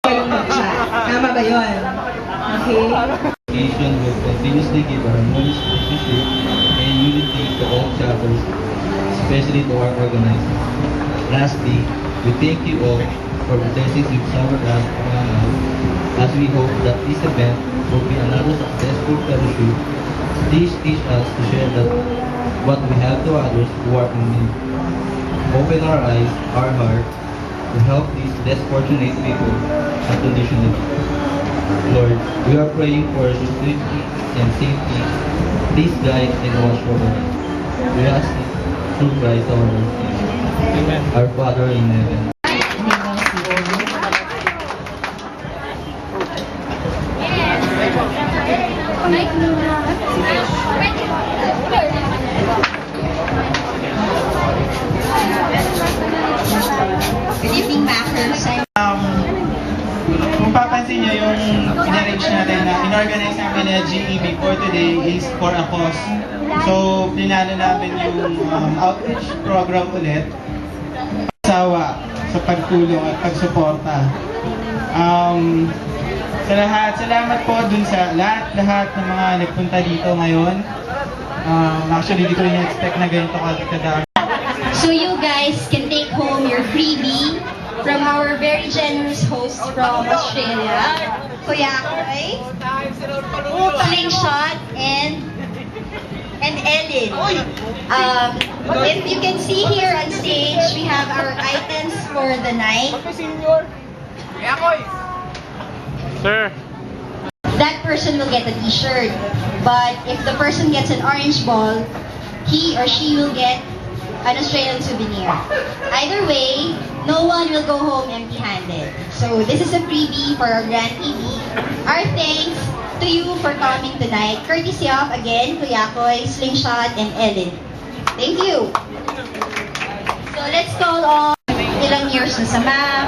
Galing mag-chat. Tama ba yun? Okay? Education will continuously give a harmonious relationship and unity to all chapters, especially to our organizers. Lastly, we thank you all for the blessings you've showered us among us, as we hope that this event will be another successful fellowship. Please teach us to share what we have to others who are in need. Open our eyes, our heart, to help these less fortunate people unconditionally. Lord, we are praying for your safety and safety. Please guide and watch over us. We ask it through Christ our Lord. Amen. Our Father in heaven. Good evening, Mackers. Kung papansin nyo, yung in-arrange natin na in-organize namin na GEB for today is for a cause. So, plinano namin yung outreach program ulit. Sawa sa pagtulong at pagsuporta. Sa lahat, salamat po dun sa lahat ng mga nagpunta dito ngayon. Actually, di ko rin expect na ganito kadami. So you guys can take home your freebie from our very generous hosts from Australia, Kuya Koy, Slingshot, and Ellen. If you can see here on stage, we have our items for the night. Sir. That person will get a t-shirt, but if the person gets an orange ball, he or she will get an Australian souvenir. Either way, no one will go home empty-handed. So this is a freebie for our Grand TV. Our thanks to you for coming tonight, courtesy of, again, Kuya Koy, Slingshot, and Ellen. Thank you! So let's call on ilang years na sa map.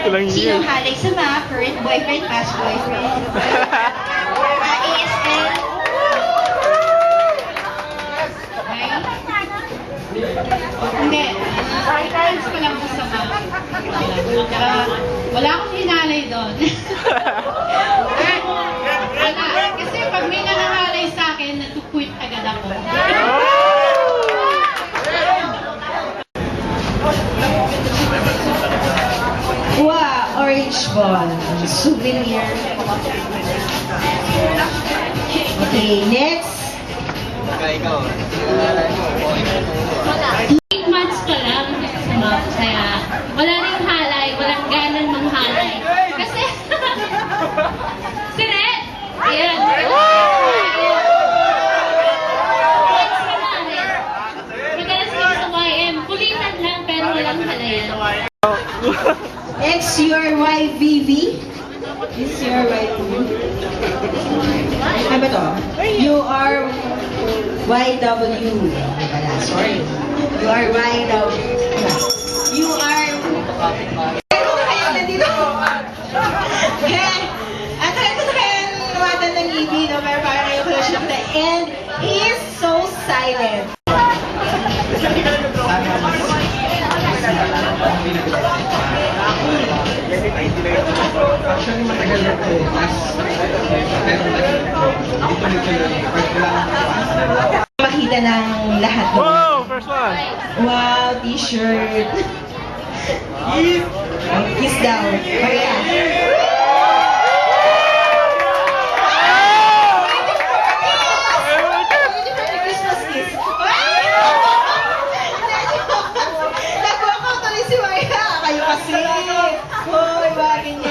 Ilang Sino years? halay sa map? Current boyfriend, past boyfriend. ASL. Hindi. Times ko lang po sa map. Wala akong hinalay doon. Wala. Kasi pag may nangangalay sa akin, natukwit agad ako. Wow, orange ball. Souvenir. Okay, next. 8 months pa lang sa map. Kaya wala ring halay, walang ganan ng halay. Kasi, si Red! Ayan. Madalas kami sa YM. Kulitan lang pero walang halayan. Next, your YVV. This is your YVV. Ano ba to? You are YW. Sorry. You are YW. You are... Kaya nandito. At kaya ko sa kaya nawatan ng ibig, no? Pero parang kayo collection of the end. He is so silent. Actually, matagal na ito. Makita ng lahat doon. Wow! First one! Wow, t-shirt. Kiss daw. Okay,